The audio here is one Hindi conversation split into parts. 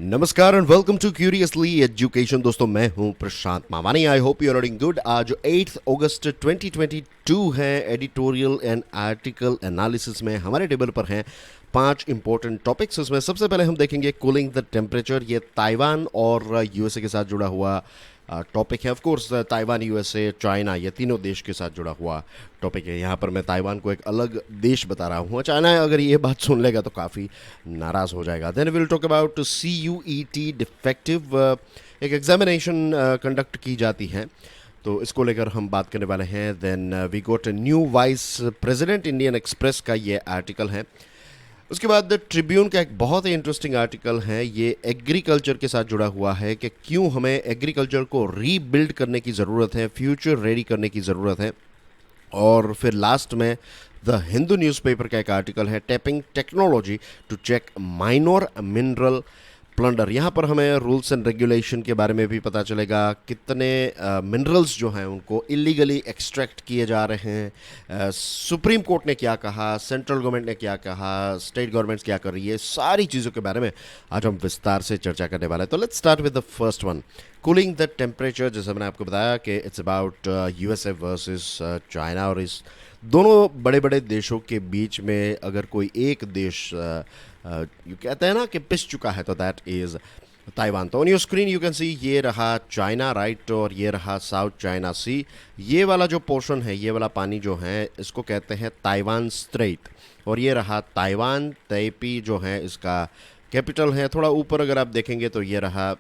नमस्कार and welcome to curiously education. दोस्तों, मैं हूं Prashant Mawani. I hope you are doing good. आज 8 अगस्त 2022 है। एडिटोरियल एंड आर्टिकल एनालिसिस में हमारे टेबल पर हैं 5 इंपॉर्टेंट टॉपिक्स। उसमें सबसे पहले हम देखेंगे कूलिंग द टेम्परेचर। ये ताइवान और यूएसए के साथ जुड़ा हुआ टॉपिक है। Of course Taiwan, USA, China, ये तीनों देश के साथ जुड़ा हुआ टॉपिक है। यहाँ पर मैं ताइवान को एक अलग देश बता रहा हूँ। चाइना अगर ये बात सुन लेगा तो काफ़ी नाराज़ हो जाएगा। Then will talk about CUET defective. एक एग्जामिनेशन कंडक्ट की जाती है, तो इसको लेकर हम बात करने वाले हैं। Then we got new vice president, Indian Express का ये आर्टिकल है। उसके बाद द ट्रिब्यून का एक बहुत ही इंटरेस्टिंग आर्टिकल है। ये एग्रीकल्चर के साथ जुड़ा हुआ है कि क्यों हमें एग्रीकल्चर को रीबिल्ड करने की ज़रूरत है, फ्यूचर रेडी करने की ज़रूरत है। और फिर लास्ट में द हिंदू न्यूज़पेपर का एक आर्टिकल है, tapping technology to check minor mineral plunder. यहाँ पर हमें रूल्स एंड रेगुलेशन के बारे में भी पता चलेगा, कितने मिनरल्स जो हैं उनको इलीगली एक्सट्रैक्ट किए जा रहे हैं। सुप्रीम कोर्ट ने क्या कहा, सेंट्रल गवर्नमेंट ने क्या कहा, स्टेट गवर्नमेंट्स क्या कर रही है, सारी चीज़ों के बारे में आज हम विस्तार से चर्चा करने वाले हैं। तो let's start with the first one, cooling the temperature. जैसे मैंने आपको बताया कि it's about USA versus China, और इस दोनों बड़े बड़े देशों के बीच में अगर कोई एक देश यू कहते हैं ना कि पिस चुका है, तो दैट इज़ ताइवान। तो on your screen you can see ये रहा चाइना, राइट, और ये रहा साउथ चाइना सी। ये वाला जो पोर्शन है, ये वाला पानी जो है, इसको कहते हैं ताइवान स्ट्रेट। और ये रहा ताइवान, तैपी जो है इसका कैपिटल है। थोड़ा ऊपर अगर आप देखेंगे तो ये रहा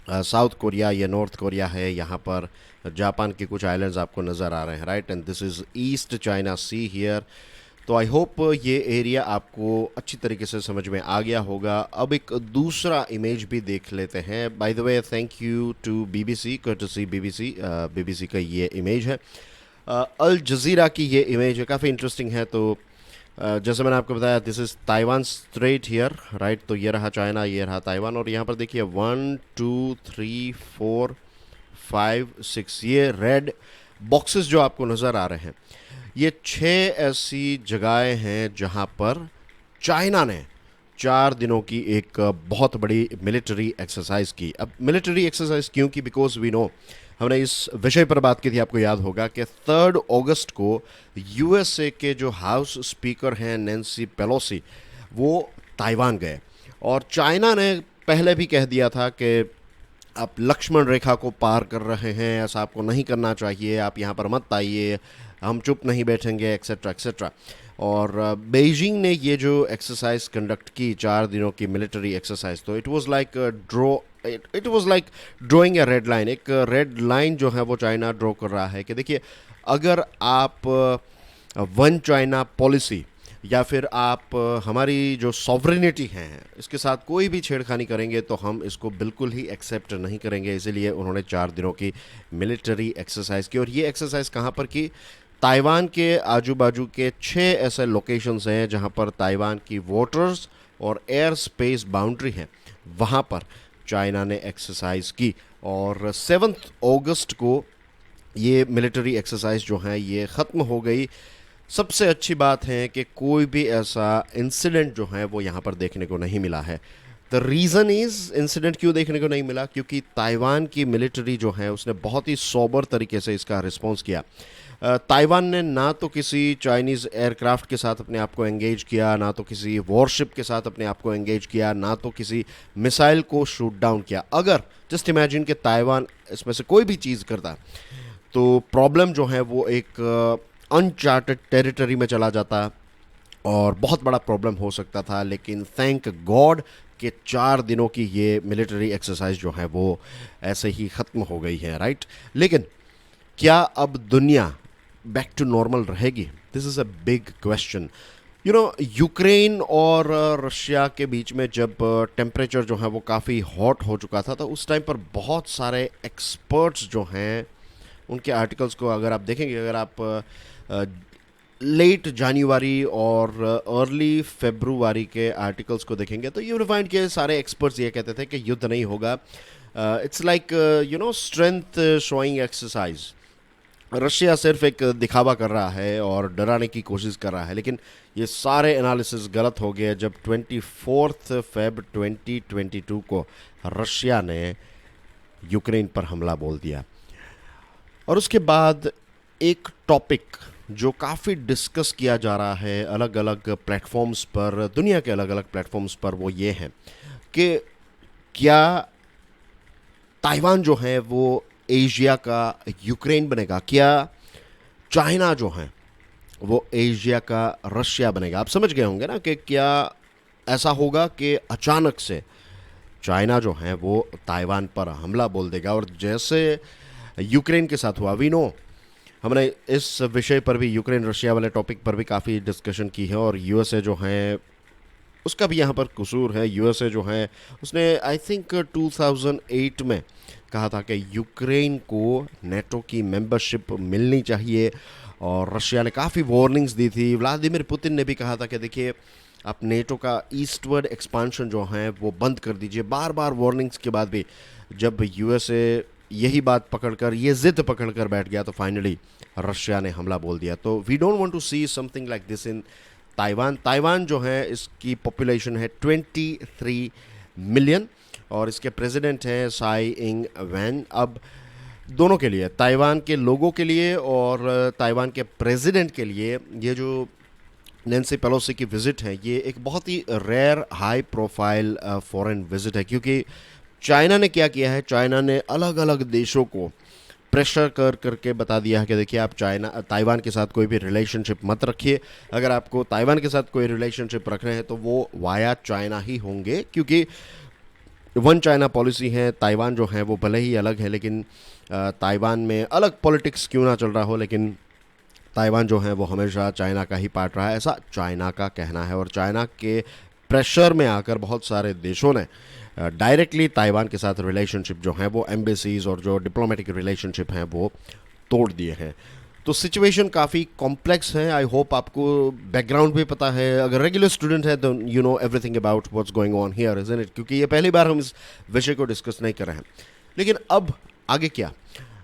साउथ कोरिया, ये नॉर्थ कोरिया है। यहाँ पर जापान के कुछ आइलैंड्स आपको नज़र आ रहे हैं, right, and this is east China see here. तो आई होप ये एरिया आपको अच्छी तरीके से समझ में आ गया होगा। अब एक दूसरा इमेज भी देख लेते हैं। By the way, thank you to BBC, courtesy BBC का ये इमेज है। अल जज़ीरा की ये इमेज है, काफ़ी इंटरेस्टिंग है। तो जैसे मैंने आपको बताया, this is Taiwan straight here, right. तो ये रहा चाइना, ये रहा ताइवान, और यहाँ पर देखिए 1 2 3 4 5 6 ये रेड बॉक्सेस जो आपको नज़र आ रहे हैं, ये 6 ऐसी जगहें हैं जहाँ पर चाइना ने 4 दिनों की एक बहुत बड़ी मिलिट्री एक्सरसाइज की। अब मिलिट्री एक्सरसाइज क्यों की? बिकॉज वी नो, हमने इस विषय पर बात की थी, आपको याद होगा कि 3 अगस्त को यूएसए के जो हाउस स्पीकर हैं नैन्सी पेलोसी, वो ताइवान गए। और चाइना ने पहले भी कह दिया था कि आप लक्ष्मण रेखा को पार कर रहे हैं, ऐसा आपको नहीं करना चाहिए, आप यहाँ पर मत आइए, हम चुप नहीं बैठेंगे, एक्सेट्रा एक्सेट्रा। और बेइजिंग ने ये जो एक्सरसाइज कंडक्ट की, 4 दिनों की मिलिट्री एक्सरसाइज, तो it was like drawing A red line. एक रेड लाइन जो है वो चाइना ड्रॉ कर रहा है कि देखिए, अगर आप वन चाइना पॉलिसी या फिर आप हमारी जो सॉवरेनिटी है इसके साथ कोई भी छेड़खानी करेंगे तो हम इसको बिल्कुल ही एक्सेप्ट नहीं करेंगे। इसीलिए उन्होंने 4 दिनों की मिलिट्री एक्सरसाइज की। और ये एक्सरसाइज कहाँ पर की? ताइवान के आजू बाजू के 6 ऐसे लोकेशंस हैं जहाँ पर ताइवान की वाटर्स और एयर स्पेस बाउंड्री है, वहाँ पर चाइना ने एक्सरसाइज की। और 7 अगस्त को ये मिलिट्री एक्सरसाइज जो है ये ख़त्म हो गई। सबसे अच्छी बात है कि कोई भी ऐसा इंसिडेंट जो है वो यहाँ पर देखने को नहीं मिला है। द रीज़न इज़, इंसिडेंट क्यों देखने को नहीं मिला? क्योंकि ताइवान की मिलिट्री जो है उसने बहुत ही सोबर तरीके से इसका रिस्पॉन्स किया। ताइवान ने ना तो किसी चाइनीज़ एयरक्राफ्ट के साथ अपने आप को एंगेज किया, ना तो किसी वॉरशिप के साथ अपने आप को एंगेज किया, ना तो किसी मिसाइल को शूट डाउन किया। अगर जस्ट इमेजिन कि ताइवान इसमें से कोई भी चीज़ करता तो प्रॉब्लम जो है वो एक अनचार्टेड टेरिटरी में चला जाता और बहुत बड़ा प्रॉब्लम हो सकता था। लेकिन थैंक गॉड कि 4 दिनों की ये मिलिट्री एक्सरसाइज जो है वो ऐसे ही ख़त्म हो गई है, राइट। लेकिन क्या अब दुनिया बैक टू नॉर्मल रहेगी? This is a big question. You know, Ukraine और रशिया के बीच में जब टेम्परेचर जो है वो काफ़ी हॉट हो चुका था, तो उस टाइम पर बहुत सारे एक्सपर्ट्स जो हैं उनके आर्टिकल्स को अगर आप देखेंगे, अगर आप लेट जनवरी और अर्ली फरवरी के आर्टिकल्स को देखेंगे तो यू विल फाइंड के सारे एक्सपर्ट्स ये कहते थे कि युद्ध नहीं होगा। It's like you know strength showing exercise. Russia सिर्फ एक दिखावा कर रहा है और डराने की कोशिश कर रहा है, लेकिन ये सारे एनालिसिस गलत हो गए जब 24 फ़रवरी 2022 को रशिया ने यूक्रेन पर हमला बोल दिया। और उसके बाद एक टॉपिक जो काफ़ी डिस्कस किया जा रहा है अलग अलग प्लेटफॉर्म्स पर, दुनिया के अलग अलग प्लेटफॉर्म्स पर, वो ये है कि क्या ताइवान जो है वो एशिया का यूक्रेन बनेगा, क्या चाइना जो है वो एशिया का रशिया बनेगा। आप समझ गए होंगे ना कि क्या ऐसा होगा कि अचानक से चाइना जो है वो ताइवान पर हमला बोल देगा, और जैसे यूक्रेन के साथ हुआ। वी नो, हमने इस विषय पर भी, यूक्रेन रशिया वाले टॉपिक पर भी काफ़ी डिस्कशन की है, और यूएसए जो है उसका भी यहाँ पर कसूर है। यूएसए जो है उसने आई थिंक 2008 में कहा था कि यूक्रेन को नेटो की मेंबरशिप मिलनी चाहिए, और रशिया ने काफ़ी वार्निंग्स दी थी। व्लादिमीर पुतिन ने भी कहा था कि देखिए, आप नेटो का ईस्टवर्ड एक्सपांशन जो है वो बंद कर दीजिए। बार बार वार्निंग्स के बाद भी जब यूएसए यही बात पकड़कर, ये जिद पकड़कर बैठ गया, तो फाइनली रशिया ने हमला बोल दिया। तो we don't want to see something like this in Taiwan. Taiwan जो है इसकी पॉपुलेशन है 23 मिलियन, और इसके प्रेसिडेंट हैं साई इंग वैन। अब दोनों के लिए, ताइवान के लोगों के लिए और ताइवान के प्रेसिडेंट के लिए, ये जो नैन्सी पेलोसी की विज़िट है ये एक बहुत ही rare high profile foreign visit है, क्योंकि चाइना ने क्या किया है, चाइना ने अलग अलग देशों को प्रेशर करके बता दिया है कि देखिए, आप ताइवान के साथ कोई भी रिलेशनशिप मत रखिए। अगर आपको ताइवान के साथ कोई रिलेशनशिप रखने हैं तो वो वाया चाइना ही होंगे, क्योंकि वन चाइना पॉलिसी है। ताइवान जो है वो भले ही अलग है, लेकिन ताइवान में अलग पॉलिटिक्स क्यों ना चल रहा हो, लेकिन ताइवान जो है वो हमेशा चाइना का ही पार्ट रहा है, ऐसा चाइना का कहना है। और चाइना के प्रेशर में आकर बहुत सारे देशों ने डायरेक्टली ताइवान के साथ रिलेशनशिप जो है वो, एम्बेसीज और जो डिप्लोमेटिक रिलेशनशिप हैं वो तोड़ दिए हैं। तो सिचुएशन काफ़ी कॉम्प्लेक्स है। आई होप आपको बैकग्राउंड भी पता है। अगर रेगुलर स्टूडेंट है तो you know everything about what's going on here, isn't it? क्योंकि ये पहली बार हम इस विषय को डिस्कस नहीं कर रहे हैं। लेकिन अब आगे क्या,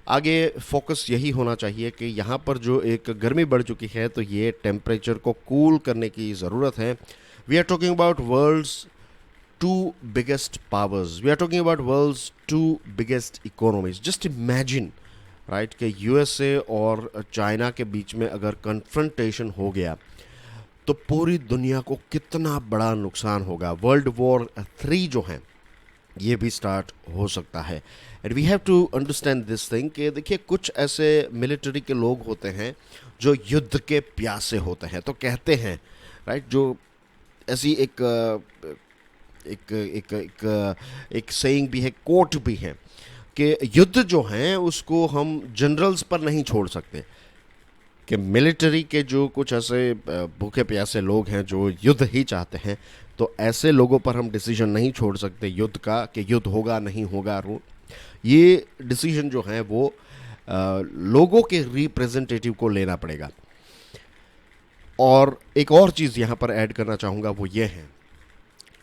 आगे फोकस यही होना चाहिए कि यहाँ पर जो एक गर्मी बढ़ चुकी है, तो ये टेम्परेचर को कूल करने की ज़रूरत है। We are talking about world's two biggest powers. We are talking about world's two biggest economies. Just imagine, right, कि यूएसए और चाइना के बीच में अगर कन्फ्रंटेशन हो गया तो पूरी दुनिया को कितना बड़ा नुकसान होगा। वर्ल्ड वॉर 3 जो है ये भी स्टार्ट हो सकता है। And we have to understand this thing कि देखिए, कुछ ऐसे मिलिट्री के लोग होते हैं जो युद्ध के प्यासे होते हैं। तो कहते हैं, राइट, जो ऐसी एक सेइंग भी है, कोट भी है, कि युद्ध जो है उसको हम जनरल्स पर नहीं छोड़ सकते, कि मिलिट्री के जो कुछ ऐसे भूखे प्यासे लोग हैं जो युद्ध ही चाहते हैं, तो ऐसे लोगों पर हम डिसीजन नहीं छोड़ सकते युद्ध का, कि युद्ध होगा नहीं होगा। ये डिसीजन जो है वो लोगों के रिप्रेजेंटेटिव को लेना पड़ेगा। और एक और चीज़ यहाँ पर ऐड करना चाहूँगा, वो ये है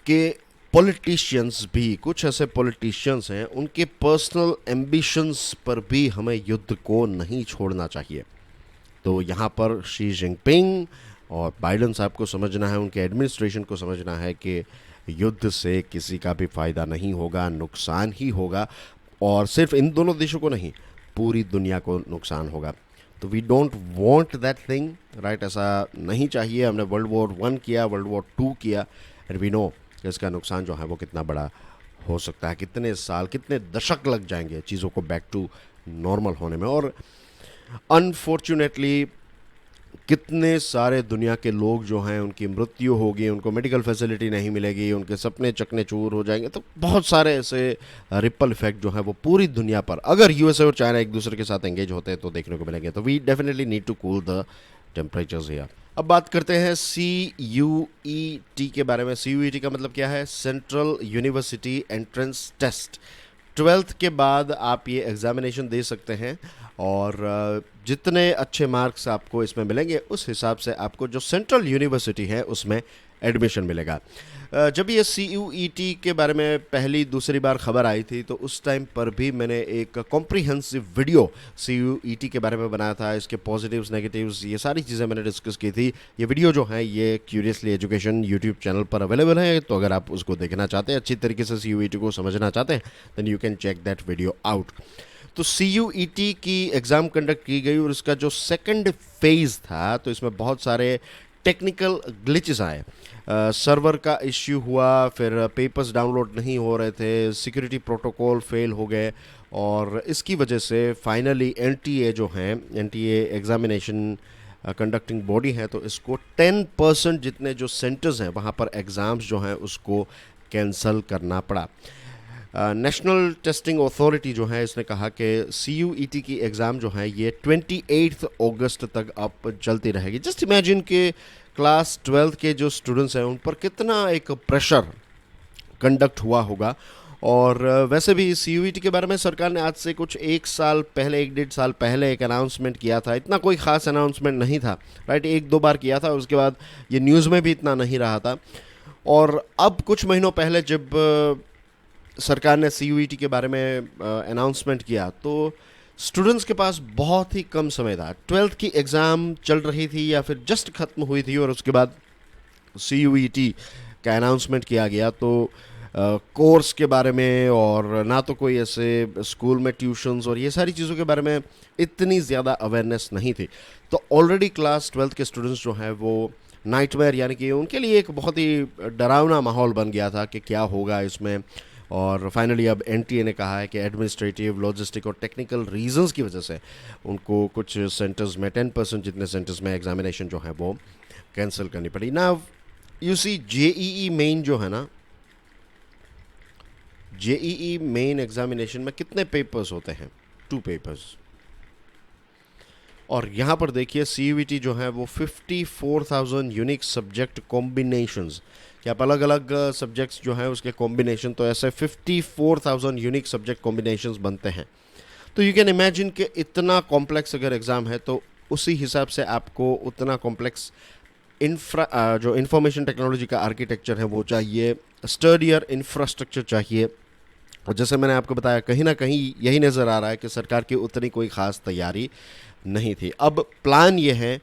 कि पॉलिटिशियंस भी, कुछ ऐसे पॉलिटिशियंस हैं, उनके पर्सनल एम्बिशंस पर भी हमें युद्ध को नहीं छोड़ना चाहिए। तो यहाँ पर शी जिनपिंग और बाइडेन साहब को समझना है, उनके एडमिनिस्ट्रेशन को समझना है कि युद्ध से किसी का भी फ़ायदा नहीं होगा, नुकसान ही होगा। और सिर्फ इन दोनों देशों को नहीं, पूरी दुनिया को नुकसान होगा। तो we don't want that thing, right? ऐसा नहीं चाहिए। हमने वर्ल्ड वॉर 1 किया, वर्ल्ड वॉर 2 किया, एंड वी नो इसका नुकसान जो है वो कितना बड़ा हो सकता है। कितने साल, कितने दशक लग जाएंगे चीज़ों को बैक टू नॉर्मल होने में। और अनफॉर्चुनेटली कितने सारे दुनिया के लोग जो हैं उनकी मृत्यु होगी, उनको मेडिकल फैसिलिटी नहीं मिलेगी, उनके सपने चकनाचूर हो जाएंगे। तो बहुत सारे ऐसे रिपल इफेक्ट जो है वो पूरी दुनिया पर, अगर यूएसए और चाइना एक दूसरे के साथ एंगेज होते हैं, तो देखने को मिलेंगे। तो we definitely need to cool the temperatures here. अब बात करते हैं CUET के बारे में। CUET का मतलब क्या है? Central university entrance test. 12th के बाद आप ये एग्जामिनेशन दे सकते हैं, और जितने अच्छे मार्क्स आपको इसमें मिलेंगे उस हिसाब से आपको जो सेंट्रल यूनिवर्सिटी है उसमें एडमिशन मिलेगा। जब ये CUET के बारे में पहली दूसरी बार खबर आई थी तो उस टाइम पर भी मैंने एक कॉम्प्रिहेंसिव वीडियो CUET के बारे में बनाया था। इसके पॉजिटिव्स नेगेटिव्स ये सारी चीज़ें मैंने डिस्कस की थी। ये वीडियो जो है ये क्यूरियसली एजुकेशन यूट्यूब चैनल पर अवेलेबल है, तो अगर आप उसको देखना चाहते हैं, अच्छी तरीके से CUET को समझना चाहते हैं, then you can check that video out. तो CUET की एग्ज़ाम कंडक्ट की गई और इसका जो सेकंड फेज़ था तो इसमें बहुत सारे टेक्निकल ग्लिचेस आए। सर्वर का इश्यू हुआ, फिर पेपर्स डाउनलोड नहीं हो रहे थे, सिक्योरिटी प्रोटोकॉल फेल हो गए और इसकी वजह से फाइनली NTA जो हैं, NTA एग्ज़ामिनेशन कंडक्टिंग बॉडी है, तो इसको 10% जितने जो सेंटर्स हैं वहाँ पर एग्ज़ाम्स जो हैं उसको कैंसिल करना पड़ा। नेशनल टेस्टिंग अथॉरिटी जो है इसने कहा कि CUET की एग्ज़ाम जो है ये 28 अगस्त तक अब चलती रहेगी। जस्ट इमेजिन कि क्लास 12 के जो स्टूडेंट्स हैं उन पर कितना एक प्रेशर कंडक्ट हुआ होगा। और वैसे भी CUET के बारे में सरकार ने आज से कुछ 1-1.5 साल पहले एक अनाउंसमेंट किया था। इतना कोई ख़ास अनाउंसमेंट नहीं था, राइट, 1-2 बार किया था, उसके बाद ये न्यूज़ में भी इतना नहीं रहा था। और अब कुछ महीनों पहले जब सरकार ने CUET के बारे में अनाउंसमेंट किया तो स्टूडेंट्स के पास बहुत ही कम समय था। 12th की एग्ज़ाम चल रही थी या फिर जस्ट ख़त्म हुई थी और उसके बाद CUET का अनाउंसमेंट किया गया। तो कोर्स के बारे में और ना तो कोई ऐसे स्कूल में ट्यूशन्स और ये सारी चीज़ों के बारे में इतनी ज़्यादा अवेयरनेस नहीं थी। तो ऑलरेडी क्लास 12th के स्टूडेंट्स जो हैं वो नाइटमेयर, यानी कि उनके लिए एक बहुत ही डरावना माहौल बन गया था कि क्या होगा इसमें। और फाइनली अब NTA ने कहा है कि एडमिनिस्ट्रेटिव, लॉजिस्टिक और टेक्निकल रीजंस की वजह से उनको कुछ सेंटर्स में 10% जितने सेंटर्स में एग्जामिनेशन जो है वो कैंसिल करनी पड़ी ना। यू सी JEE मेन जो है ना, JEE मेन एग्जामिनेशन में कितने पेपर्स होते हैं? 2 पेपर्स। और यहाँ पर देखिए CUET जो है वो 54,000 यूनिक सब्जेक्ट कॉम्बिनेशंस, कि आप अलग अलग सब्जेक्ट्स जो हैं उसके कॉम्बिनेशन, तो ऐसे 54,000 यूनिक सब्जेक्ट कॉम्बिनेशंस बनते हैं। तो यू कैन इमेजिन कि इतना कॉम्प्लेक्स अगर एग्ज़ाम है तो उसी हिसाब से आपको उतना कॉम्प्लेक्स जो इंफॉर्मेशन टेक्नोलॉजी का आर्किटेक्चर है वो चाहिए, स्टर्डियर इंफ्रास्ट्रक्चर चाहिए। और जैसे मैंने आपको बताया, कहीं ना कहीं यही नज़र आ रहा है कि सरकार की उतनी कोई ख़ास तैयारी नहीं थी। अब प्लान ये है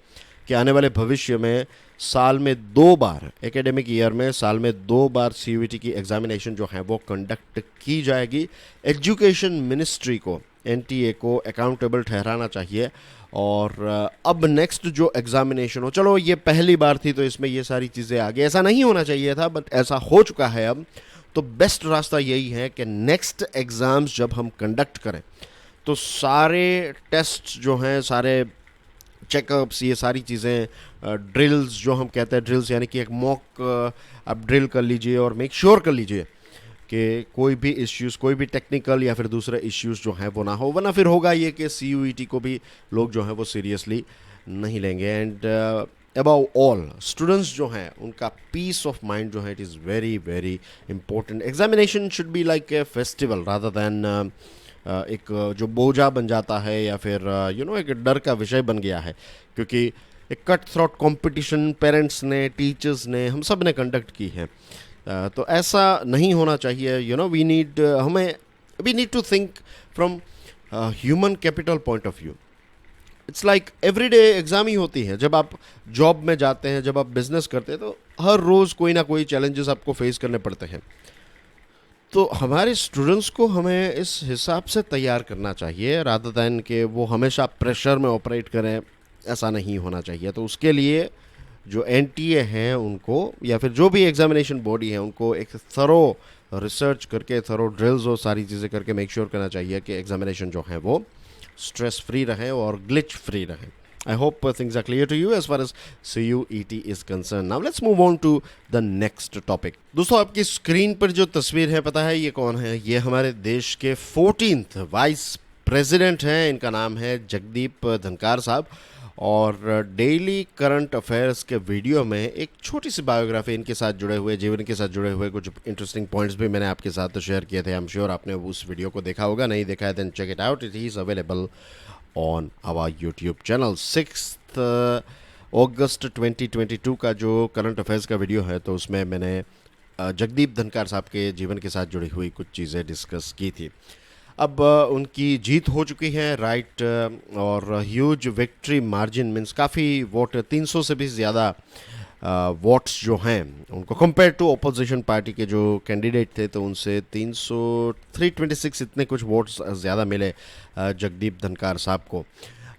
कि आने वाले भविष्य में साल में 2 बार, एकेडमिक ईयर में साल में 2 बार CUET की एग्जामिनेशन जो है वो कंडक्ट की जाएगी। एजुकेशन मिनिस्ट्री को, NTA को अकाउंटेबल ठहराना चाहिए। और अब नेक्स्ट जो एग्जामिनेशन हो, चलो ये पहली बार थी तो इसमें ये सारी चीज़ें आ गई, ऐसा नहीं होना चाहिए था बट ऐसा हो चुका है अब, तो बेस्ट रास्ता यही है कि नेक्स्ट एग्ज़ाम्स जब हम कंडक्ट करें तो सारे टेस्ट जो हैं, सारे चेकअप्स, ये सारी चीज़ें, ड्रिल्स जो हम कहते हैं, ड्रिल्स यानी कि एक मॉक आप ड्रिल कर लीजिए और मेक श्योर कर लीजिए कि कोई भी इश्यूज़, कोई भी टेक्निकल या फिर दूसरे इश्यूज़ जो हैं वो ना हो, वरना फिर होगा ये कि CUET को भी लोग जो हैं वो सीरियसली नहीं लेंगे। एंड अबाउ ऑल स्टूडेंट्स जो हैं उनका पीस ऑफ माइंड जो है it is very very important. Examination should be like a festival rather than एक जो बोझा बन जाता है या फिर एक डर का विषय बन गया है, क्योंकि एक कट थ्रोट कंपटीशन पेरेंट्स ने, टीचर्स ने, हम सब ने कंडक्ट की है। तो ऐसा नहीं होना चाहिए। We need to think from human capital point of view. It's like everyday exam ही होती है। जब आप जॉब में जाते हैं, जब आप बिजनेस करते हैं, तो हर रोज़ कोई ना कोई चैलेंजेस आपको फेस करने पड़ते हैं। तो हमारे स्टूडेंट्स को हमें इस हिसाब से तैयार करना चाहिए रादर दैन कि वो हमेशा प्रेशर में ऑपरेट करें, ऐसा नहीं होना चाहिए। तो उसके लिए जो NTA हैं उनको, या फिर जो भी एग्जामिनेशन बॉडी है उनको एक थरो रिसर्च करके, थरो ड्रिल्स और सारी चीज़ें करके मेक श्योर करना चाहिए कि एग्जामिनेशन जो है वो स्ट्रेस फ्री रहे और ग्लिच फ्री रहे। I hope things are clear to you as far as CUET is concerned. Now let's move on to the next topic. दोस्तों, आपकी स्क्रीन पर जो तस्वीर है, पता है ये कौन है? ये हमारे देश के 14th वाइस प्रेसिडेंट हैं। इनका नाम है जगदीप धनखड़ साहब। और डेली करंट अफेयर्स के वीडियो में एक छोटी सी बायोग्राफी इनके साथ जुड़े हुए, जीवन के साथ जुड़े हुए कुछ इंटरेस्टिंग पॉइंट्स भी मैंने आपके साथ शेयर किए थे। आई एम श्योर आपने उस वीडियो को देखा होगा, नहीं देखा है then check it out, it is available on our YouTube channel। 6th अगस्त 2022 का जो करंट अफेयर्स का वीडियो है, तो उसमें मैंने जगदीप धनखड़ साहब के जीवन के साथ जुड़ी हुई कुछ चीज़ें डिस्कस की थी। अब उनकी जीत हो चुकी है, राइट, और ह्यूज विक्ट्री मार्जिन मीन्स काफ़ी वोट, 300 से भी ज़्यादा वोट्स जो हैं उनको, कंपेयर टू अपोजिशन पार्टी के जो कैंडिडेट थे, तो उनसे 326 इतने कुछ वोट्स ज़्यादा मिले जगदीप धनखड़ साहब को।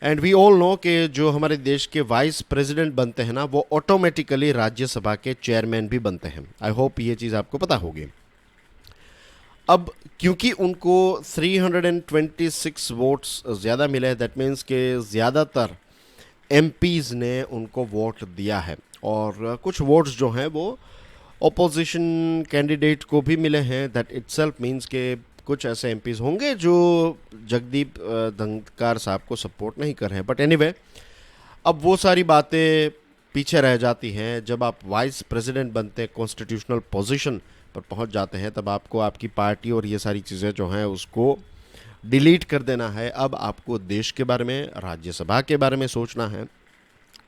एंड वी ऑल नो कि जो हमारे देश के वाइस प्रेसिडेंट बनते हैं ना, वो ऑटोमेटिकली राज्यसभा के चेयरमैन भी बनते हैं। आई होप ये चीज़ आपको पता होगी। अब क्योंकि उनको 326 वोट्स ज़्यादा मिले, दैट मीन्स के ज़्यादातर एमपीज़ ने उनको वोट दिया है, और कुछ वोट्स जो हैं वो ओपोजिशन कैंडिडेट को भी मिले हैं। दैट इटसेल्फ मीन्स के कुछ ऐसे एमपीज़ होंगे जो जगदीप धनखड़ साहब को सपोर्ट नहीं कर रहे हैं। बट एनीवे, अब वो सारी बातें पीछे रह जाती हैं। जब आप वाइस प्रेसिडेंट बनते हैं, कॉन्स्टिट्यूशनल पोजीशन पर पहुंच जाते हैं, तब आपको आपकी पार्टी और ये सारी चीज़ें जो हैं उसको डिलीट कर देना है। अब आपको देश के बारे में, राज्यसभा के बारे में सोचना है,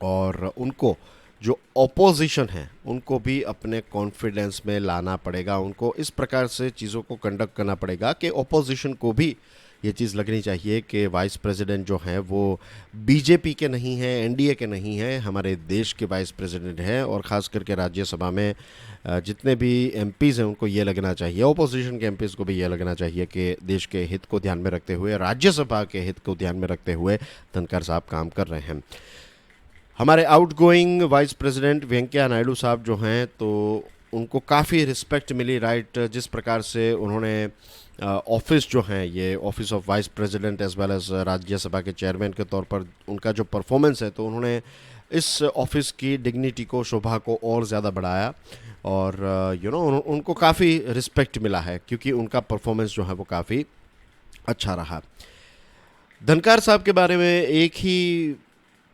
और उनको जो ऑपोजिशन है उनको भी अपने कॉन्फिडेंस में लाना पड़ेगा। उनको इस प्रकार से चीज़ों को कंडक्ट करना पड़ेगा कि ऑपोजिशन को भी ये चीज़ लगनी चाहिए कि वाइस प्रेसिडेंट जो हैं वो बीजेपी के नहीं हैं, एनडीए के नहीं हैं, हमारे देश के वाइस प्रेसिडेंट हैं। और ख़ास करके राज्यसभा में जितने भी एमपीज़ हैं उनको ये लगना चाहिए, ऑपोजिशन के एमपीज़ को भी ये लगना चाहिए कि देश के हित को ध्यान में रखते हुए, राज्यसभा के हित को ध्यान में रखते हुए धनखड़ साहब काम कर रहे हैं। हमारे outgoing vice president Venkaiah Naidu साहब जो हैं, तो उनको काफ़ी रिस्पेक्ट मिली, राइट। जिस प्रकार से उन्होंने ऑफिस जो हैं, ये office of vice president as well as Rajya Sabha के चेयरमैन के तौर पर उनका जो परफॉर्मेंस है, तो उन्होंने इस ऑफिस की डिग्निटी को, शोभा को और ज़्यादा बढ़ाया। और उनको काफ़ी रिस्पेक्ट मिला है क्योंकि उनका परफॉर्मेंस जो है वो काफ़ी अच्छा रहा। धनखड़ साहब के बारे में एक ही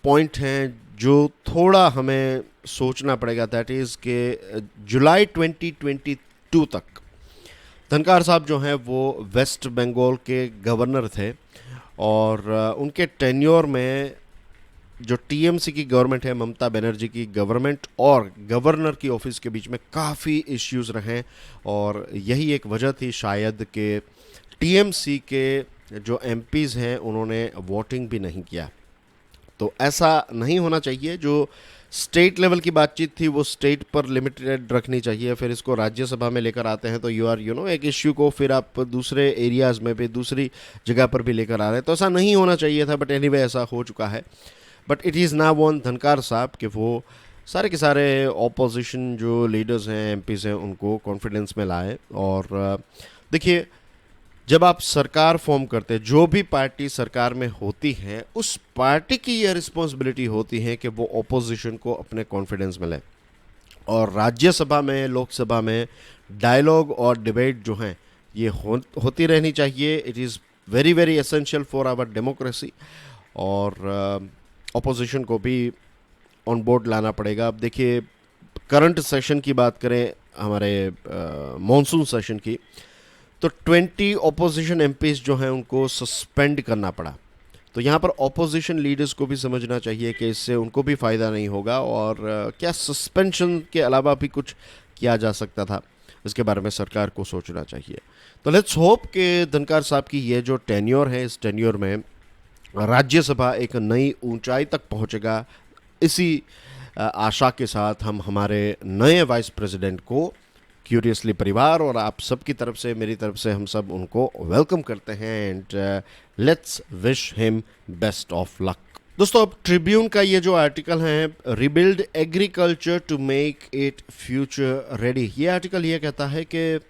पॉइंट है जो थोड़ा हमें सोचना पड़ेगा, दैट इज़ के जुलाई 2022 तक धनखड़ साहब जो हैं वो वेस्ट बंगाल के गवर्नर थे, और उनके टेन्योर में जो टीएमसी की गवर्नमेंट है, ममता बनर्जी की गवर्नमेंट और गवर्नर की ऑफिस के बीच में काफ़ी इश्यूज रहे, और यही एक वजह थी शायद कि टीएमसी के जो एमपीज़ हैं उन्होंने वोटिंग भी नहीं किया। तो ऐसा नहीं होना चाहिए। जो स्टेट लेवल की बातचीत थी वो स्टेट पर लिमिटेड रखनी चाहिए। फिर इसको राज्यसभा में लेकर आते हैं तो एक इश्यू को फिर आप दूसरे एरियाज़ में भी, दूसरी जगह पर भी लेकर आ रहे हैं, तो ऐसा नहीं होना चाहिए था। बट एनीवे ऐसा हो चुका है। But it is now on Dhankhar साहब कि वो सारे के सारे ऑपोजिशन जो लीडर्स हैं, एमपीज़ हैं, उनको कॉन्फिडेंस में लाए। और देखिए, जब आप सरकार फॉर्म करते हैं, जो भी पार्टी सरकार में होती है, उस पार्टी की यह रिस्पॉन्सिबिलिटी होती है कि वो ऑपोजिशन को अपने कॉन्फिडेंस में ले। और राज्यसभा में, लोकसभा में डायलॉग और डिबेट जो हैं ये होती रहनी चाहिए। It is very very essential for our democracy, और ऑपोजिशन को भी ऑन बोर्ड लाना पड़ेगा। अब देखिए, करंट सेशन की बात करें, हमारे मॉनसून सेशन की, तो 20 ऑपोजिशन एमपीज़ जो हैं उनको सस्पेंड करना पड़ा। तो यहाँ पर ऑपोजिशन लीडर्स को भी समझना चाहिए कि इससे उनको भी फ़ायदा नहीं होगा, और क्या सस्पेंशन के अलावा भी कुछ किया जा सकता था, इसके बारे में सरकार को सोचना चाहिए। तो लेट्स होप कि धनखड़ साहब की ये जो टेन्योर है, इस टेन्योर में राज्यसभा एक नई ऊंचाई तक पहुँचेगा। इसी आशा के साथ हम हमारे नए वाइस प्रेसिडेंट को क्यूरियसली परिवार और आप सब की तरफ से, मेरी तरफ से, हम सब उनको वेलकम करते हैं। And let's wish him best of luck. दोस्तों, अब ट्रिब्यून का ये जो आर्टिकल है, rebuild agriculture to make it future ready, ये आर्टिकल ये कहता है कि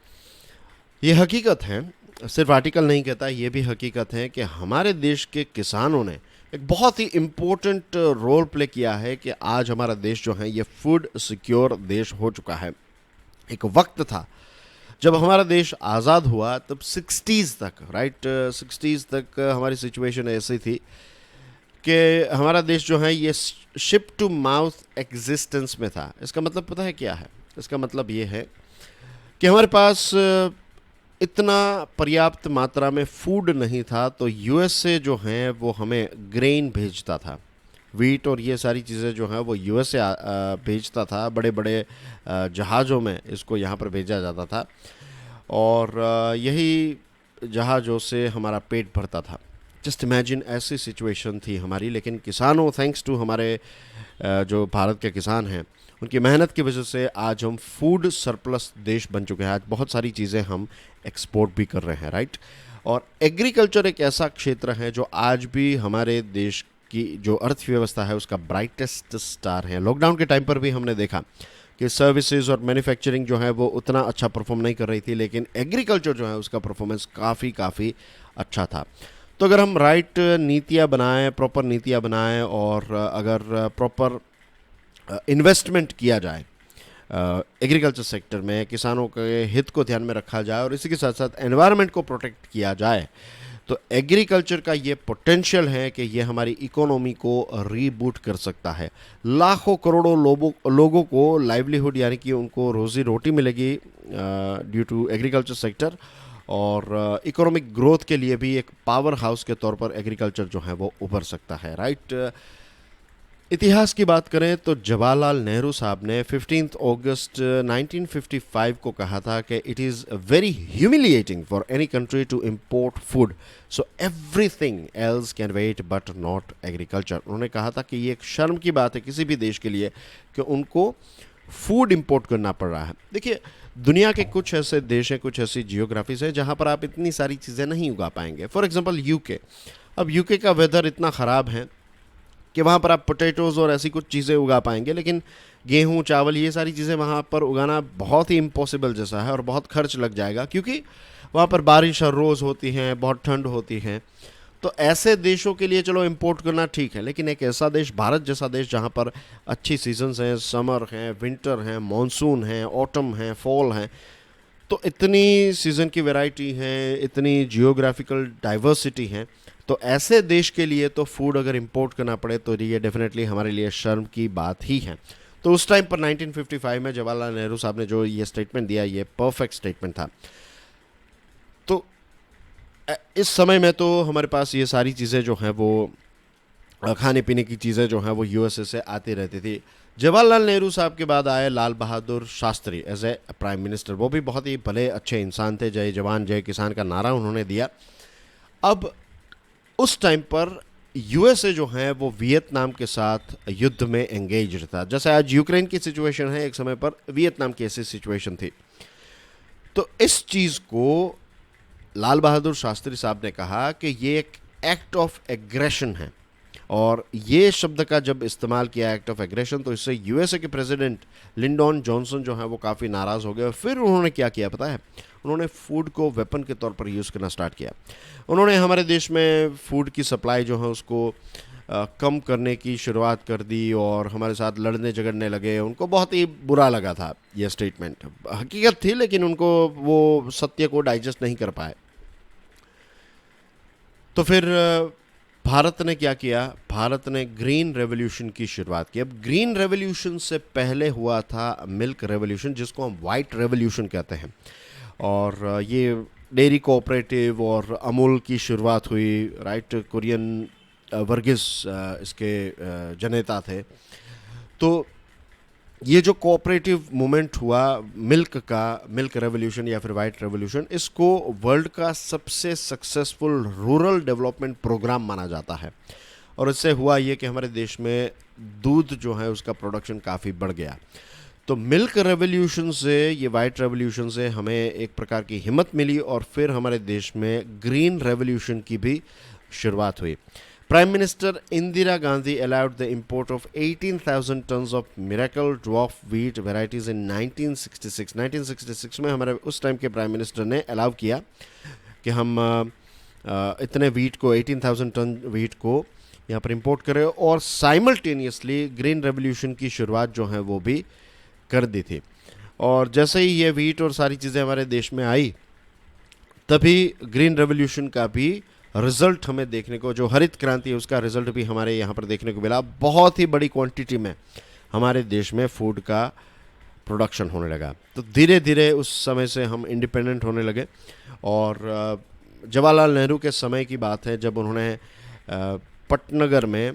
ये हकीकत है, सिर्फ आर्टिकल नहीं कहता, ये भी हकीकत है कि हमारे देश के किसानों ने एक बहुत ही इम्पोर्टेंट रोल प्ले किया है कि आज हमारा देश जो है ये फूड सिक्योर देश हो चुका है। एक वक्त था जब हमारा देश आज़ाद हुआ, तब 60s तक, राइट, 60s तक हमारी सिचुएशन ऐसी थी कि हमारा देश जो है ये शिप टू माउथ एग्जिस्टेंस में था। इसका मतलब पता है क्या है? इसका मतलब ये है कि हमारे पास इतना पर्याप्त मात्रा में फूड नहीं था, तो यूएसए जो है वो हमें ग्रेन भेजता था, वीट और ये सारी चीज़ें जो हैं वो यूएस से भेजता था, बड़े बड़े जहाज़ों में इसको यहाँ पर भेजा जाता था और यही जहाज़ों से हमारा पेट भरता था। जस्ट इमेजिन ऐसी सिचुएशन थी हमारी, लेकिन किसानों, थैंक्स टू हमारे जो भारत के किसान हैं, उनकी मेहनत की वजह से आज हम फूड सरप्लस देश बन चुके हैं। आज बहुत सारी चीज़ें हम एक्सपोर्ट भी कर रहे हैं, राइट। और एग्रीकल्चर एक ऐसा क्षेत्र है जो आज भी हमारे देश की जो अर्थव्यवस्था है उसका ब्राइटेस्ट स्टार है। लॉकडाउन के टाइम पर भी हमने देखा कि सर्विसेज और मैन्युफैक्चरिंग जो है वो उतना अच्छा परफॉर्म नहीं कर रही थी, लेकिन एग्रीकल्चर जो है उसका परफॉर्मेंस काफ़ी अच्छा था। तो अगर हम राइट नीतियाँ बनाएं, प्रॉपर नीतियाँ बनाएं और अगर प्रॉपर इन्वेस्टमेंट किया जाए एग्रीकल्चर सेक्टर में, किसानों के हित को ध्यान में रखा जाए और इसी के साथ साथ एनवायरनमेंट को प्रोटेक्ट किया जाए, तो एग्रीकल्चर का ये पोटेंशियल है कि ये हमारी इकोनॉमी को रीबूट कर सकता है। लाखों करोड़ों लोगों को लाइवलीहुड यानी कि उनको रोजी रोटी मिलेगी ड्यू टू एग्रीकल्चर सेक्टर, और इकोनॉमिक ग्रोथ के लिए भी एक पावर हाउस के तौर पर एग्रीकल्चर जो है वो उभर सकता है, राइट। इतिहास की बात करें तो जवाहरलाल नेहरू साहब ने 15 अगस्त 1955 को कहा था कि it is very humiliating for any country to import food, so everything else can wait but not agriculture. उन्होंने कहा था कि ये एक शर्म की बात है किसी भी देश के लिए कि उनको फूड इंपोर्ट करना पड़ रहा है। देखिए, दुनिया के कुछ ऐसे देश हैं, कुछ ऐसी जियोग्राफीज है जहाँ पर आप इतनी सारी चीज़ें नहीं उगा पाएंगे। For example UK. अब यूके का वेदर इतना ख़राब है कि वहाँ पर आप पोटैटोज़ और ऐसी कुछ चीज़ें उगा पाएंगे, लेकिन गेहूँ, चावल, ये सारी चीज़ें वहाँ पर उगाना बहुत ही इम्पॉसिबल जैसा है और बहुत खर्च लग जाएगा, क्योंकि वहाँ पर बारिश हर रोज़ होती है, बहुत ठंड होती है। तो ऐसे देशों के लिए चलो इंपोर्ट करना ठीक है, लेकिन एक ऐसा देश, भारत जैसा देश, जहाँ पर अच्छी सीजन्स हैं, समर हैं, विंटर हैं, मॉनसून हैं, ऑटम हैं, फॉल हैं, तो इतनी सीज़न की वैरायटी है, इतनी जियोग्राफिकल डाइवर्सिटी है, तो ऐसे देश के लिए तो फूड अगर इंपोर्ट करना पड़े तो ये डेफिनेटली हमारे लिए शर्म की बात ही है। तो उस टाइम पर 1955 में जवाहरलाल नेहरू साहब ने जो ये स्टेटमेंट दिया, ये परफेक्ट स्टेटमेंट था। तो इस समय में तो हमारे पास ये सारी चीज़ें जो हैं वो खाने पीने की चीज़ें जो हैं वो यूएसए से आती रहती थी। जवाहरलाल नेहरू साहब के बाद आए Lal Bahadur Shastri as a prime minister. वो भी बहुत ही भले अच्छे इंसान थे। जय जवान जय किसान का नारा उन्होंने दिया। अब उस टाइम पर यूएसए जो है वो वियतनाम के साथ युद्ध में एंगेज था। जैसे आज यूक्रेन की सिचुएशन है, एक समय पर वियतनाम की ऐसी सिचुएशन थी। तो इस चीज़ को लाल बहादुर शास्त्री साहब ने कहा कि ये एक एक्ट ऑफ एग्रेशन है, और ये शब्द का जब इस्तेमाल किया, एक्ट ऑफ एग्रेशन, तो इससे यूएसए के प्रेसिडेंट लिंडन जॉनसन जो है वो काफ़ी नाराज़ हो गए। और फिर उन्होंने क्या किया पता है? उन्होंने फूड को वेपन के तौर पर यूज़ करना स्टार्ट किया। उन्होंने हमारे देश में फूड की सप्लाई जो है उसको कम करने की शुरुआत कर दी और हमारे साथ लड़ने झगड़ने लगे। उनको बहुत ही बुरा लगा था ये स्टेटमेंट। हकीकत थी, लेकिन उनको वो सत्य को डाइजेस्ट नहीं कर पाए। तो फिर भारत ने क्या किया? भारत ने ग्रीन रेवोल्यूशन की शुरुआत की। अब ग्रीन रेवोल्यूशन से पहले हुआ था मिल्क रेवोल्यूशन, जिसको हम वाइट रेवोल्यूशन कहते हैं। और ये डेयरी कोऑपरेटिव और अमूल की शुरुआत हुई, राइट। कोरियन वर्गिस इसके जनेता थे। तो ये जो कोऑपरेटिव मूवमेंट हुआ मिल्क रेवोल्यूशन या फिर वाइट रेवोल्यूशन, इसको वर्ल्ड का सबसे सक्सेसफुल रूरल डेवलपमेंट प्रोग्राम माना जाता है। और इससे हुआ ये कि हमारे देश में दूध जो है उसका प्रोडक्शन काफ़ी बढ़ गया। तो मिल्क रेवोल्यूशन से, ये वाइट रेवोल्यूशन से हमें एक प्रकार की हिम्मत मिली और फिर हमारे देश में ग्रीन रेवोल्यूशन की भी शुरुआत हुई। Prime Minister Indira Gandhi allowed the import of 18,000 tons of Miracle Dwarf wheat varieties in 1966। 1966 में हमारे उस टाइम के प्राइम मिनिस्टर ने अलाउ किया कि हम इतने वीट को, 18,000 टन वीट को यहाँ पर इंपोर्ट करें, और साइमल्टेनियसली ग्रीन रेवोल्यूशन की शुरुआत जो है वो भी कर दी थी। और जैसे ही ये वीट और सारी चीज़ें हमारे देश में आई, तभी ग्रीन रेवोल्यूशन का भी रिजल्ट हमें देखने को, जो हरित क्रांति है उसका रिजल्ट भी हमारे यहाँ पर देखने को मिला। बहुत ही बड़ी क्वांटिटी में हमारे देश में फूड का प्रोडक्शन होने लगा। तो धीरे धीरे उस समय से हम इंडिपेंडेंट होने लगे। और जवाहरलाल नेहरू के समय की बात है जब उन्होंने पटनगर में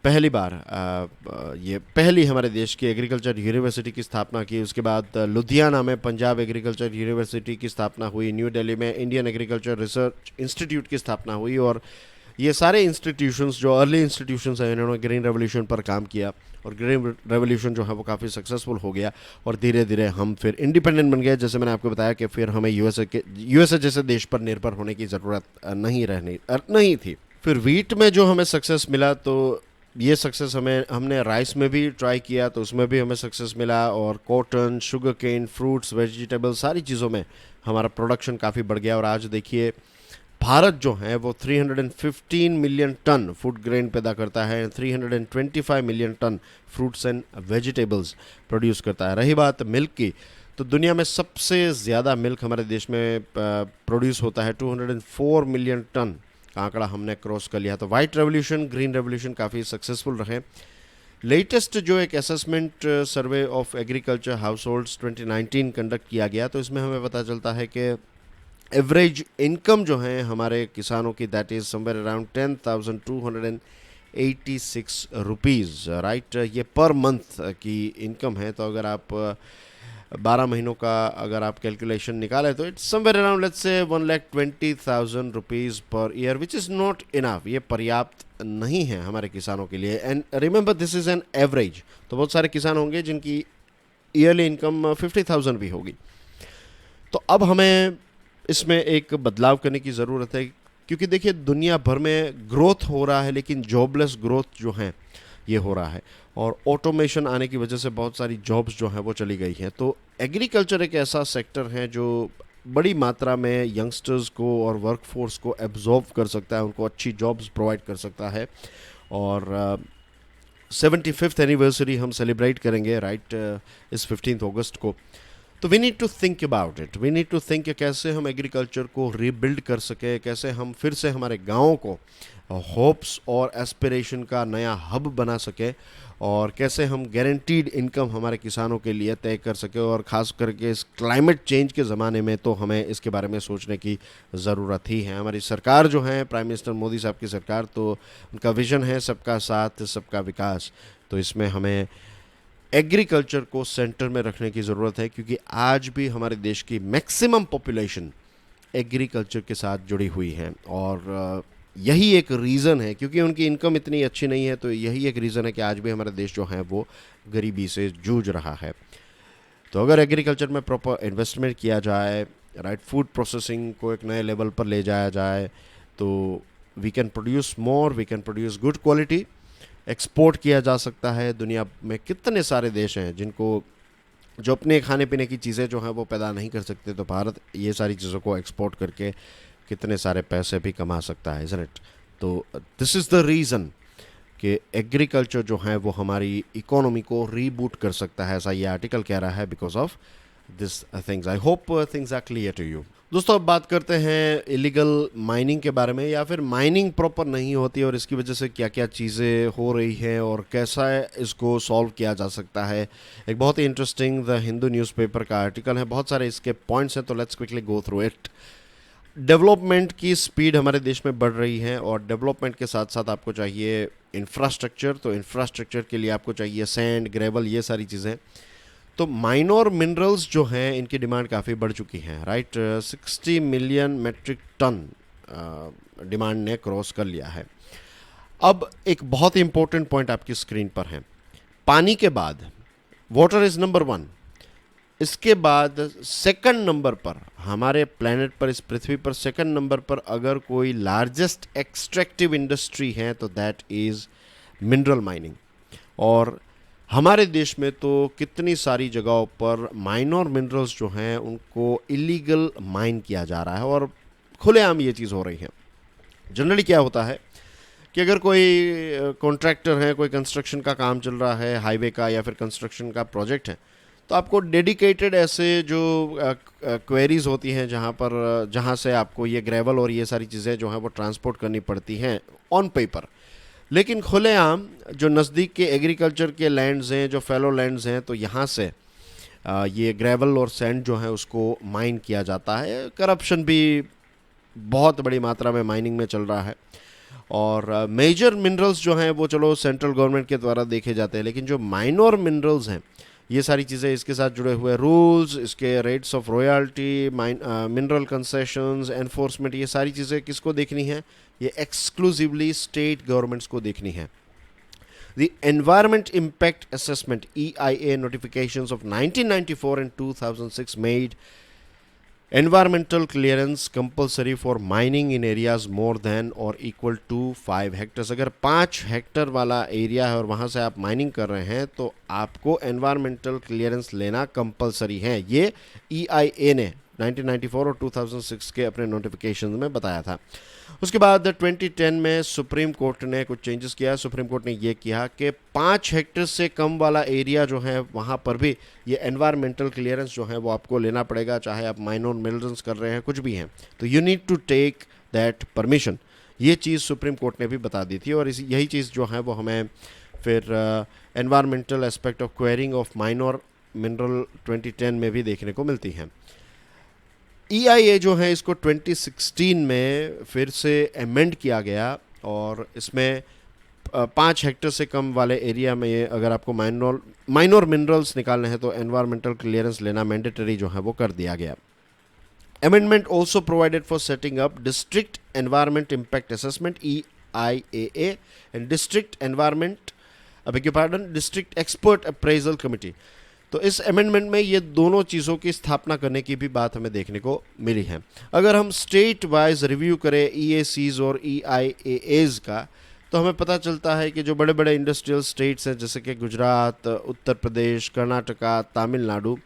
पहली बार ये पहली हमारे देश की एग्रीकल्चर यूनिवर्सिटी की स्थापना की। उसके बाद लुधियाना में पंजाब एग्रीकल्चर यूनिवर्सिटी की स्थापना हुई। न्यू दिल्ली में इंडियन एग्रीकल्चर रिसर्च इंस्टीट्यूट की स्थापना हुई। और ये सारे इंस्टीट्यूशंस जो अर्ली इंस्टीट्यूशंस हैं, इन्होंने ग्रीन रेवोल्यूशन पर काम किया और ग्रीन रेवोल्यूशन जो है वो काफ़ी सक्सेसफुल हो गया और धीरे धीरे हम फिर इंडिपेंडेंट बन गए। जैसे मैंने आपको बताया कि फिर हमें यूएसए जैसे देश पर निर्भर होने की ज़रूरत नहीं थी। फिर वीट में जो हमें सक्सेस मिला, तो ये सक्सेस हमने राइस में भी ट्राई किया, तो उसमें भी हमें सक्सेस मिला। और cotton, sugar cane, fruits, vegetable, सारी चीज़ों में हमारा प्रोडक्शन काफ़ी बढ़ गया। और आज देखिए भारत जो है वो 315 मिलियन टन फूड ग्रेन पैदा करता है, 325 million ton fruits and vegetables produce करता है। रही बात मिल्क की, तो दुनिया में सबसे ज़्यादा मिल्क हमारे देश में प्रोड्यूस होता है, 204 मिलियन टन का आंकड़ा हमने क्रॉस कर लिया। तो वाइट रेवोल्यूशन, ग्रीन रेवोल्यूशन काफ़ी सक्सेसफुल रहे। लेटेस्ट जो एक assessment survey of agriculture house holds 2019 conduct किया गया, तो इसमें हमें पता चलता है कि एवरेज इनकम जो है हमारे किसानों की, that is somewhere around 10,286 rupees, right. ये पर मंथ की इनकम है। तो अगर आप 12 महीनों का अगर आप कैलकुलेशन निकालें तो it's somewhere around let's say 1,20,000 rupees per year, which is not enough. ये पर्याप्त नहीं है हमारे किसानों के लिए। And remember this is an average. तो बहुत सारे किसान होंगे जिनकी ईयरली इनकम 50,000 भी होगी। तो अब हमें इसमें एक बदलाव करने की ज़रूरत है, क्योंकि देखिए दुनिया भर में ग्रोथ हो रहा है, लेकिन जॉबलेस ग्रोथ जो है ये हो रहा है। और ऑटोमेशन आने की वजह से बहुत सारी जॉब्स जो हैं वो चली गई हैं। तो एग्रीकल्चर एक ऐसा सेक्टर है जो बड़ी मात्रा में यंगस्टर्स को और वर्कफोर्स को एब्जॉर्ब कर सकता है, उनको अच्छी जॉब्स प्रोवाइड कर सकता है। और 75th एनिवर्सरी हम सेलिब्रेट करेंगे, राइट, इस 15 अगस्त को। तो we need to think about it. We need to think कैसे हम एग्रीकल्चर को रीबिल्ड कर सके, कैसे हम फिर से हमारे गाँव को होप्स और एस्पिरेशन का नया हब बना सके, और कैसे हम गारंटीड इनकम हमारे किसानों के लिए तय कर सके। और ख़ास करके इस क्लाइमेट चेंज के ज़माने में तो हमें इसके बारे में सोचने की ज़रूरत ही है। हमारी सरकार जो है, प्राइम मिनिस्टर मोदी साहब की सरकार, तो उनका विज़न है सबका साथ सबका विकास। तो इसमें हमें एग्रीकल्चर को सेंटर में रखने की ज़रूरत है, क्योंकि आज भी हमारे देश की मैक्सिमम पॉपुलेशन एग्रीकल्चर के साथ जुड़ी हुई है। और यही एक रीज़न है, क्योंकि उनकी इनकम इतनी अच्छी नहीं है, तो यही एक रीज़न है कि आज भी हमारा देश जो है वो गरीबी से जूझ रहा है। तो अगर एग्रीकल्चर में प्रॉपर इन्वेस्टमेंट किया जाए, राइट, फूड प्रोसेसिंग को एक नए लेवल पर ले जाया जाए, तो we can produce more, we can produce good quality, export किया जा सकता है। दुनिया में कितने सारे देश हैं जिनको जो अपने खाने पीने की चीज़ें जो हैं वो पैदा नहीं कर सकते, तो भारत ये सारी चीज़ों को एक्सपोर्ट करके कितने सारे पैसे भी कमा सकता है, इज़न्ट इट। तो दिस इज़ द रीज़न कि एग्रीकल्चर जो है वो हमारी इकोनॉमी को रीबूट कर सकता है, ऐसा ये आर्टिकल कह रहा है, because of this things. I hope things are clear to you. दोस्तों अब बात करते हैं इलीगल माइनिंग के बारे में, या फिर माइनिंग प्रॉपर नहीं होती और इसकी वजह से क्या क्या चीज़ें हो रही हैं और कैसा इसको सॉल्व किया जा सकता है। एक बहुत ही इंटरेस्टिंग द हिंदू न्यूज़पेपर का आर्टिकल है, बहुत सारे इसके पॉइंट्स हैं, तो let's quickly go through it. Development की स्पीड हमारे देश में बढ़ रही है, और डेवलपमेंट के साथ साथ आपको चाहिए इंफ्रास्ट्रक्चर। तो इंफ्रास्ट्रक्चर के लिए आपको चाहिए सैंड, ग्रेवल, ये सारी चीज़ें। तो माइनर मिनरल्स जो हैं इनकी डिमांड काफ़ी बढ़ चुकी है, राइट। 60 मिलियन मेट्रिक टन डिमांड ने क्रॉस कर लिया है। अब एक बहुत ही इंपॉर्टेंट पॉइंट आपकी स्क्रीन पर है। पानी के बाद वाटर इज़ नंबर 1, इसके बाद सेकंड नंबर पर हमारे प्लेनेट पर, इस पृथ्वी पर सेकंड नंबर पर अगर कोई लार्जेस्ट एक्सट्रैक्टिव इंडस्ट्री है तो दैट इज़ मिनरल माइनिंग। और हमारे देश में तो कितनी सारी जगहों पर माइनर मिनरल्स जो हैं उनको इलीगल माइन किया जा रहा है, और खुलेआम ये चीज़ हो रही है। जनरली क्या होता है कि अगर कोई कॉन्ट्रैक्टर है, कोई कंस्ट्रक्शन का काम चल रहा है, हाईवे का या फिर कंस्ट्रक्शन का प्रोजेक्ट है, तो आपको डेडिकेटेड ऐसे जो क्वेरीज होती हैं जहाँ से आपको ये ग्रेवल और ये सारी चीज़ें जो हैं वो ट्रांसपोर्ट करनी पड़ती हैं ऑन पेपर। लेकिन खुलेआम जो नज़दीक के एग्रीकल्चर के लैंड्स हैं, जो फेलो लैंड्स हैं, तो यहाँ से ये ग्रेवल और सैंड जो है उसको माइन किया जाता है। करप्शन भी बहुत बड़ी मात्रा में माइनिंग में चल रहा है। और मेजर मिनरल्स जो हैं वो चलो सेंट्रल गवर्नमेंट के द्वारा देखे जाते हैं, लेकिन जो माइनर मिनरल्स हैं ये सारी चीज़ें इसके साथ जुड़े हुए रूल्स, इसके rates of royalty, mineral concessions, enforcement, ये सारी चीज़ें किसको देखनी है? ये एक्सक्लूसिवली स्टेट गवर्नमेंट्स को देखनी है। The Environment Impact Assessment EIA notifications of 1994 and 2006 made environmental clearance compulsory for mining in areas more than or equal to 5 hectares। अगर 5 हेक्टर वाला एरिया है और वहाँ से आप माइनिंग कर रहे हैं तो आपको एनवायरमेंटल क्लियरेंस लेना कंपलसरी है। ये EIA ने 1994 और 2006 के अपने नोटिफिकेशन में बताया था। उसके बाद 2010 में सुप्रीम कोर्ट ने कुछ चेंजेस किया। सुप्रीम कोर्ट ने ये किया कि 5 हेक्टर से कम वाला एरिया जो है वहाँ पर भी ये एनवायरमेंटल क्लियरेंस जो है वो आपको लेना पड़ेगा, चाहे आप माइनर मिनरल्स कर रहे हैं, कुछ भी हैं, तो you need to take that permission. ये चीज़ सुप्रीम कोर्ट ने भी बता दी थी और यही चीज़ जो है वो हमें फिर environmental aspect of quarrying of minor mineral 2010 में भी देखने को मिलती है। EIA जो है इसको 2016 में फिर से अमेंड किया गया और इसमें 5 हेक्टर से कम वाले एरिया में अगर आपको माइनर मिनरल्स निकालने हैं तो एनवायरमेंटल क्लियरेंस लेना मैंडेटरी जो है वो कर दिया गया। Amendment also provided for setting up district environment impact assessment EIAA and district expert appraisal committee. तो इस अमेंडमेंट में ये दोनों चीज़ों की स्थापना करने की भी बात हमें देखने को मिली है। अगर हम स्टेट वाइज रिव्यू करें EACs और EIAAs का, तो हमें पता चलता है कि जो बड़े बड़े इंडस्ट्रियल स्टेट्स हैं जैसे कि गुजरात, उत्तर प्रदेश, कर्नाटका, तमिलनाडु,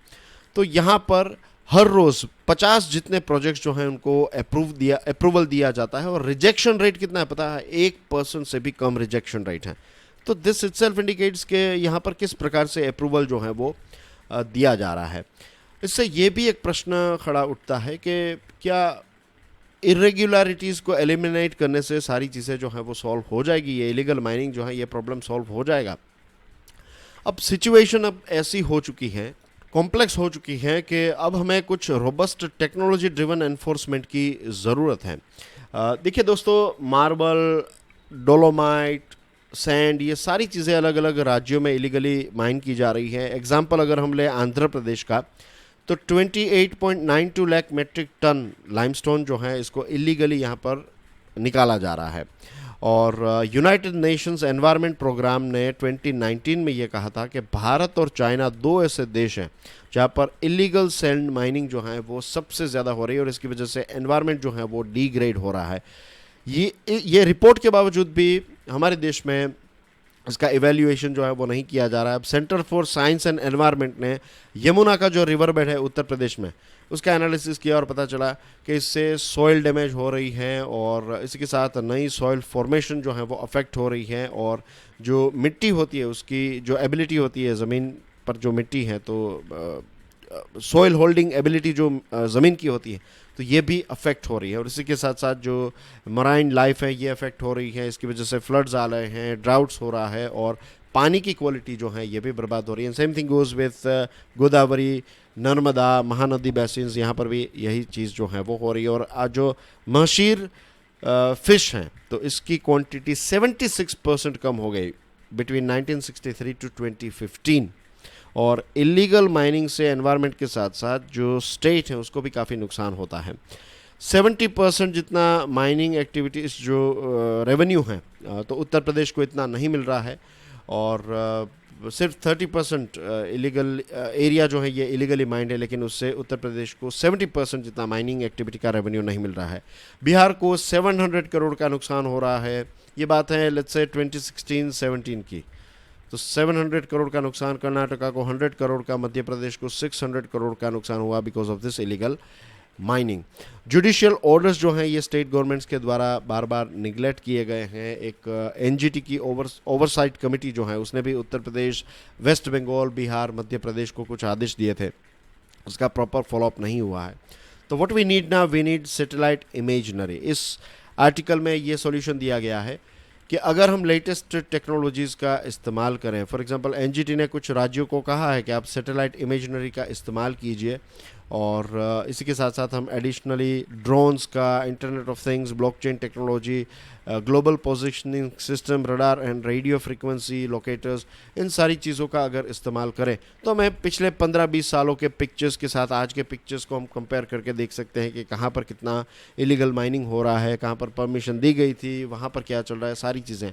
तो यहाँ पर हर रोज़ 50 जितने प्रोजेक्ट्स जो हैं उनको अप्रूवल दिया जाता है और रिजेक्शन रेट कितना है पता है? 1% से भी कम रिजेक्शन रेट है। तो दिस इटसेल्फ इंडिकेट्स के यहाँ पर किस प्रकार से अप्रूवल जो है वो दिया जा रहा है। इससे ये भी एक प्रश्न खड़ा उठता है कि क्या इरेग्युलरिटीज़ को एलिमिनेट करने से सारी चीज़ें जो हैं वो सॉल्व हो जाएगी, ये इलीगल माइनिंग जो है ये प्रॉब्लम सॉल्व हो जाएगा? अब सिचुएशन अब ऐसी हो चुकी है, कॉम्प्लेक्स हो चुकी है कि अब हमें कुछ रोबस्ट टेक्नोलॉजी ड्रिवन एनफोर्समेंट की ज़रूरत है। देखिए दोस्तों, मार्बल, डोलोमाइट, सैंड, ये सारी चीज़ें अलग अलग राज्यों में इलीगली माइन की जा रही हैं। एग्जांपल अगर हम ले आंध्र प्रदेश का, तो 28.92 लाख मेट्रिक टन लाइमस्टोन जो है इसको इलीगली यहाँ पर निकाला जा रहा है। और यूनाइटेड नेशंस एनवायरनमेंट प्रोग्राम ने 2019 में ये कहा था कि भारत और चाइना दो ऐसे देश हैं जहाँ पर इलीगल सैंड माइनिंग जो है वो सबसे ज़्यादा हो रही है और इसकी वजह से एनवायरनमेंट जो है वो डिग्रेड हो रहा है। ये रिपोर्ट के बावजूद भी हमारे देश में इसका इवैल्यूएशन जो है वो नहीं किया जा रहा है। अब centre for science and environment ने यमुना का जो रिवर बेड है उत्तर प्रदेश में, उसका एनालिसिस किया और पता चला कि इससे सॉइल डैमेज हो रही है और इसके साथ नई सॉइल फॉर्मेशन जो है वो अफेक्ट हो रही है और जो मिट्टी होती है उसकी जो एबिलिटी होती है, ज़मीन पर जो मिट्टी है तो सॉइल होल्डिंग एबिलिटी जो ज़मीन की होती है, तो ये भी अफेक्ट हो रही है। और इसी के साथ साथ जो मराइन लाइफ है ये अफेक्ट हो रही है। इसकी वजह से फ्लड्स आ रहे हैं, ड्राउट्स हो रहा है और पानी की क्वालिटी जो है ये भी बर्बाद हो रही है। Same thing goes with Godavari, Narmada, Mahanadi basins, यहाँ पर भी यही चीज़ जो है वो हो रही है। और आज जो महशीर फ़िश हैं तो इसकी क्वांटिटी 76% कम हो गई बिटवीन 1963 टू 2015। और इलीगल माइनिंग से एनवायरनमेंट के साथ साथ जो स्टेट है उसको भी काफ़ी नुकसान होता है। 70% जितना माइनिंग एक्टिविटीज़ जो रेवेन्यू है तो उत्तर प्रदेश को इतना नहीं मिल रहा है और सिर्फ 30% इलीगल एरिया जो है ये इलीगली माइंड है, लेकिन उससे उत्तर प्रदेश को 70% जितना माइनिंग एक्टिविटी का रेवेन्यू नहीं मिल रहा है। बिहार को 700 करोड़ का नुकसान हो रहा है। ये बात है लेट्स से 2016-17 की, तो 700 करोड़ का नुकसान, कर्नाटका को 100 करोड़ का, मध्य प्रदेश को 600 करोड़ का नुकसान हुआ because of this illegal mining. Judicial orders जो हैं ये स्टेट गवर्नमेंट्स के द्वारा बार बार निगलेक्ट किए गए हैं। एक एनजीटी की ओवरसाइट कमेटी जो है उसने भी उत्तर प्रदेश, वेस्ट बंगाल, बिहार, मध्य प्रदेश को कुछ आदेश दिए थे, उसका प्रॉपर फॉलोअप नहीं हुआ है। तो what we need now, we need satellite imaginary. इस आर्टिकल में ये सॉल्यूशन दिया गया है कि अगर हम लेटेस्ट टेक्नोलॉजीज़ का इस्तेमाल करें, फॉर एग्जांपल एनजीटी ने कुछ राज्यों को कहा है कि आप सैटेलाइट इमेजनरी का इस्तेमाल कीजिए और इसी के साथ साथ हम एडिशनली ड्रोन्स का, internet of things, blockchain technology, global positioning system, radar and radio frequency locators, इन सारी चीज़ों का अगर इस्तेमाल करें तो हमें पिछले 15-20 सालों के पिक्चर्स के साथ आज के पिक्चर्स को हम कंपेयर करके देख सकते हैं कि कहाँ पर कितना इलीगल माइनिंग हो रहा है, कहाँ पर परमिशन दी गई थी, वहाँ पर क्या चल रहा है, सारी चीज़ें।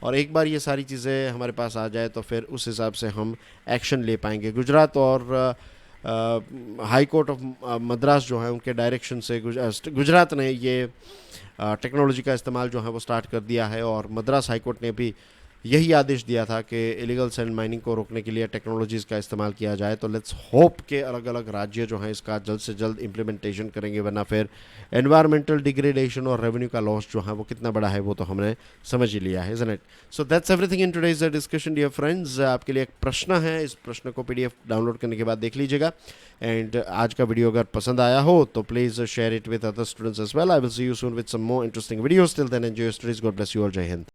और एक बार ये सारी चीज़ें हमारे पास आ जाए तो फिर उस हिसाब से हम एक्शन ले पाएंगे। गुजरात और हाई कोर्ट ऑफ मद्रास जो है उनके डायरेक्शन से गुजरात ने ये टेक्नोलॉजी का इस्तेमाल जो है वो स्टार्ट कर दिया है, और मद्रास हाई कोर्ट ने भी यही आदेश दिया था कि इलीगल सैंड माइनिंग को रोकने के लिए टेक्नोलॉजीज़ का इस्तेमाल किया जाए। तो लेट्स होप के अलग अलग राज्य जो हैं इसका जल्द से जल्द इम्प्लीमेंटेशन करेंगे, वरना फिर एनवायरमेंटल डिग्रेडेशन और रेवेन्यू का लॉस जो है वो कितना बड़ा है वो तो हमने समझ ही लिया है, isn't it? So that's everything in today's discussion dear friends. आपके लिए एक प्रश्न है, इस प्रश्न को PDF डाउनलोड करने के बाद देख लीजिएगा। एंड आज का वीडियो अगर पसंद आया हो तो please share it with other students as well. I will see you soon with some more interesting videos. Till then enjoy your studies. God bless you all. जय हिंद।